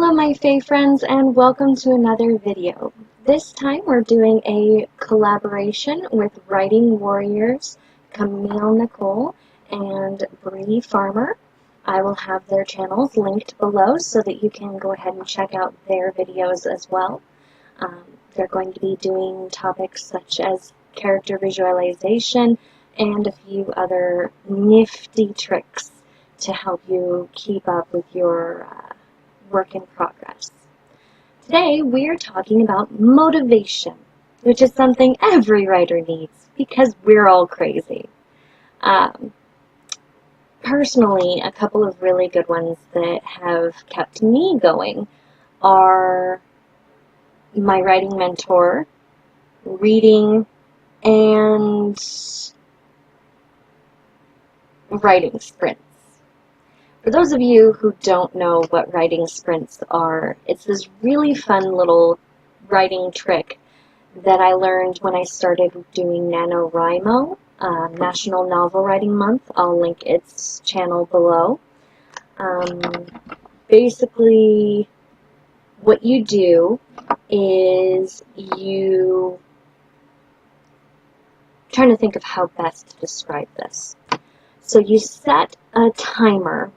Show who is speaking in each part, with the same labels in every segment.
Speaker 1: Hello my Fae friends and welcome to another video. This time we're doing a collaboration with writing warriors Camille, Nicole and Brie Farmer. I will have their channels linked below so that you can go ahead and check out their videos as well. They're going to be doing topics such as character visualization and a few other nifty tricks to help you keep up with your work in progress. Today we are talking about motivation, which is something every writer needs because we're all crazy. Personally, a couple of really good ones that have kept me going are my writing mentor, reading, and writing sprints. For those of you who don't know what writing sprints are, it's this really fun little writing trick that I learned when I started doing NaNoWriMo, National Novel Writing Month. I'll link its channel below. Basically, what you do is I'm trying to think of how best to describe this. So you set a timer,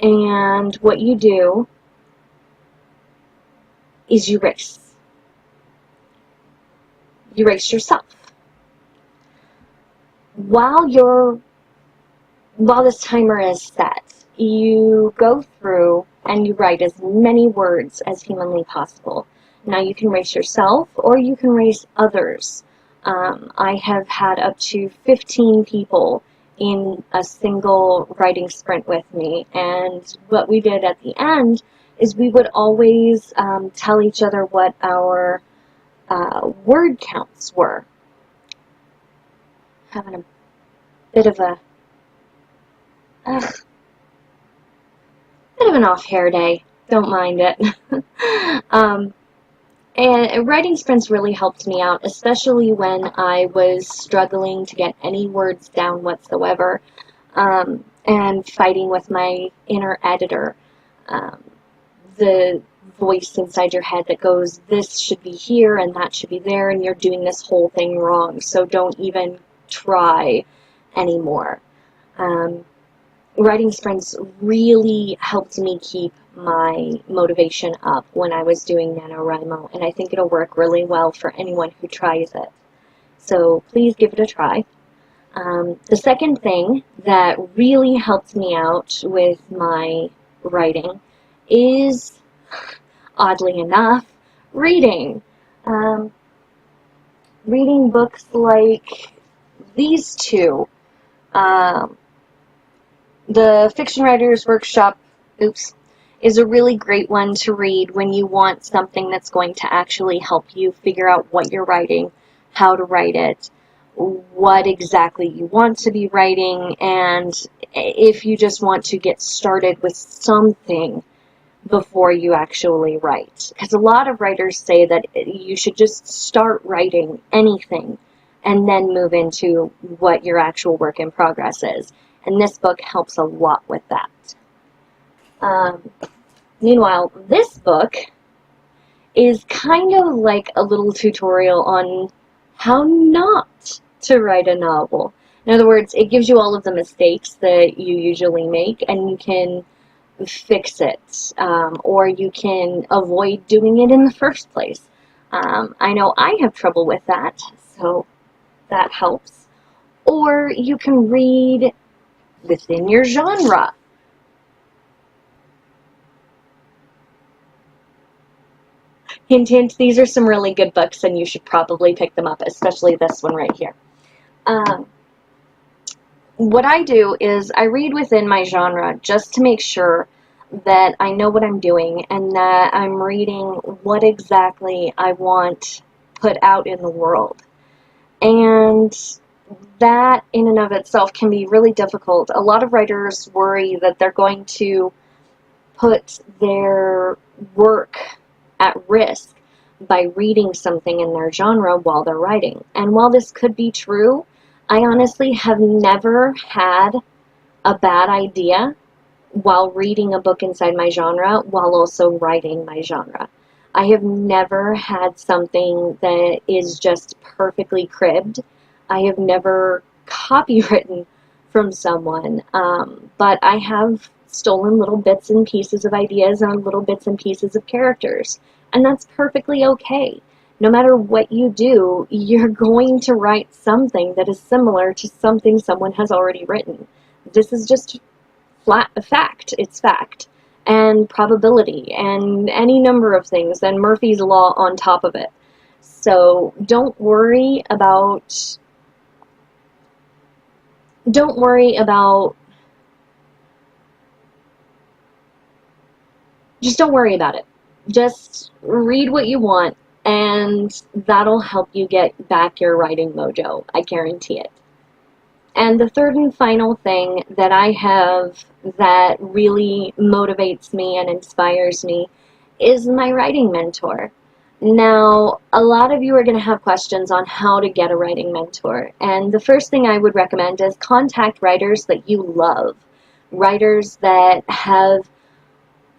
Speaker 1: and what you do is you race. You race yourself. While this timer is set, you go through and you write as many words as humanly possible. Now you can race yourself or you can race others. I have had up to 15 people in a single writing sprint with me, and what we did at the end is we would always tell each other what our word counts were. Having a bit of an off hair day, don't mind it. And writing sprints really helped me out, especially when I was struggling to get any words down whatsoever, and fighting with my inner editor. The voice inside your head that goes, this should be here and that should be there, and you're doing this whole thing wrong, so don't even try anymore. Writing sprints really helped me keep my motivation up when I was doing NaNoWriMo, and I think it'll work really well for anyone who tries it. So please give it a try. The second thing that really helped me out with my writing is, oddly enough, reading. Reading books like these two. The Fiction Writers Workshop, is a really great one to read when you want something that's going to actually help you figure out what you're writing, how to write it, what exactly you want to be writing, and if you just want to get started with something before you actually write. Because a lot of writers say that you should just start writing anything and then move into what your actual work in progress is. And this book helps a lot with that. Meanwhile, this book is kind of like a little tutorial on how not to write a novel. In other words, it gives you all of the mistakes that you usually make, and you can fix it, or you can avoid doing it in the first place. I know I have trouble with that, so that helps. Or you can read within your genre. Hint, hint, these are some really good books and you should probably pick them up, especially this one right here. What I do is I read within my genre just to make sure that I know what I'm doing and that I'm reading what exactly I want put out in the world. And that in and of itself can be really difficult. A lot of writers worry that they're going to put their work at risk by reading something in their genre while they're writing. And while this could be true, I honestly have never had a bad idea while reading a book inside my genre while also writing my genre. I have never had something that is just perfectly cribbed. I have never copywritten from someone, but I have stolen little bits and pieces of ideas and little bits and pieces of characters, and that's perfectly okay. No matter what you do, you're going to write something that is similar to something someone has already written. This is just flat fact. It's fact. And probability, and any number of things, and Murphy's Law on top of it. So don't worry about just don't worry about it. Just read what you want, and that'll help you get back your writing mojo. I guarantee it. And the third and final thing that I have that really motivates me and inspires me is my writing mentor. Now, a lot of you are going to have questions on how to get a writing mentor. And the first thing I would recommend is contact writers that you love, writers that have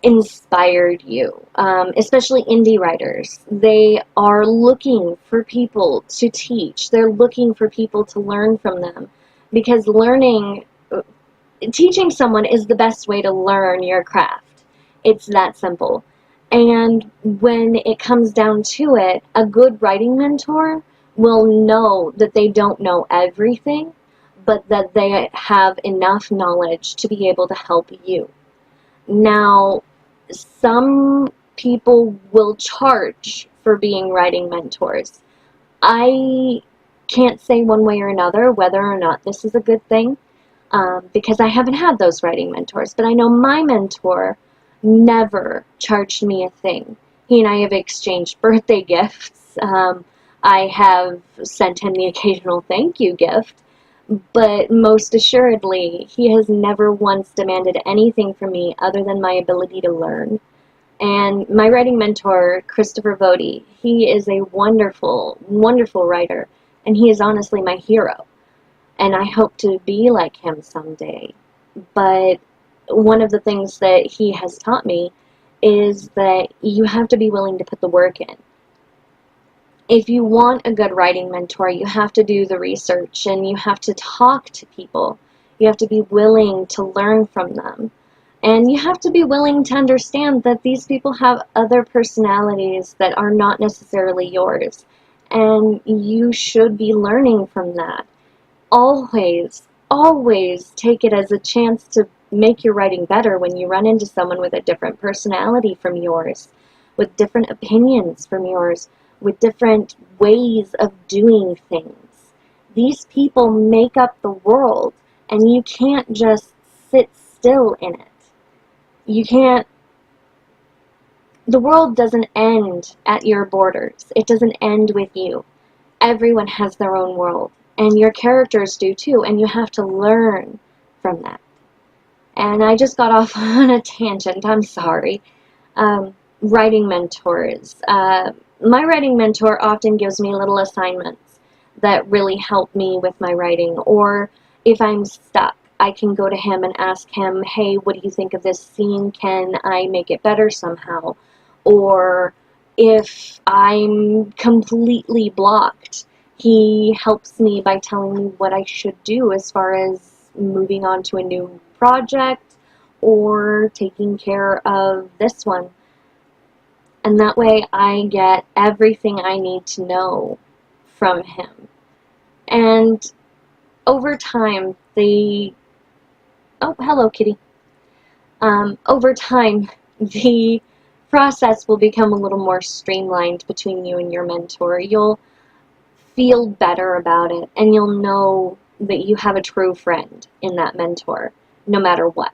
Speaker 1: inspired you, especially indie writers. They are looking for people to teach. They're looking for people to learn from them, because teaching someone is the best way to learn your craft. It's that simple. And when it comes down to it, a good writing mentor will know that they don't know everything, but that they have enough knowledge to be able to help you. Now, some people will charge for being writing mentors. I can't say one way or another whether or not this is a good thing, because I haven't had those writing mentors. But I know my mentor never charged me a thing. He and I have exchanged birthday gifts. I have sent him the occasional thank you gift. But most assuredly, he has never once demanded anything from me other than my ability to learn. And my writing mentor, Christopher Vody, he is a wonderful, wonderful writer, and he is honestly my hero. And I hope to be like him someday. But one of the things that he has taught me is that you have to be willing to put the work in. If you want a good writing mentor, you have to do the research, and you have to talk to people. You have to be willing to learn from them. And you have to be willing to understand that these people have other personalities that are not necessarily yours. And you should be learning from that. Always, always take it as a chance to make your writing better when you run into someone with a different personality from yours, with different opinions from yours, with different ways of doing things. These people make up the world, and you can't just sit still in it. You can't. The world doesn't end at your borders. It doesn't end with you. Everyone has their own world, and your characters do too, and you have to learn from that. And I just got off on a tangent, I'm sorry. Writing mentors. My writing mentor often gives me little assignments that really help me with my writing, or if I'm stuck, I can go to him and ask him, hey, what do you think of this scene? Can I make it better somehow? Or if I'm completely blocked, he helps me by telling me what I should do as far as moving on to a new project or taking care of this one. And that way I get everything I need to know from him. And over time, oh, hello, kitty. Over time, the process will become a little more streamlined between you and your mentor. You'll feel better about it, and you'll know that you have a true friend in that mentor, no matter what.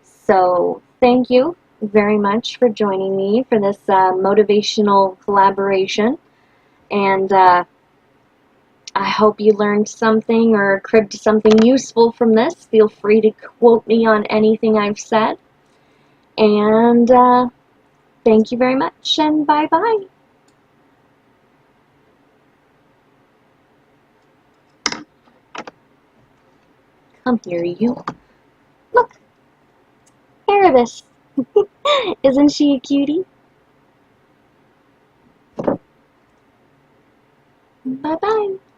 Speaker 1: So, thank you very much for joining me for this motivational collaboration, and I hope you learned something or cribbed something useful from this. Feel free to quote me on anything I've said. And thank you very much, and bye-bye. Come here, you. Look. care of this. Isn't she a cutie? Bye-bye.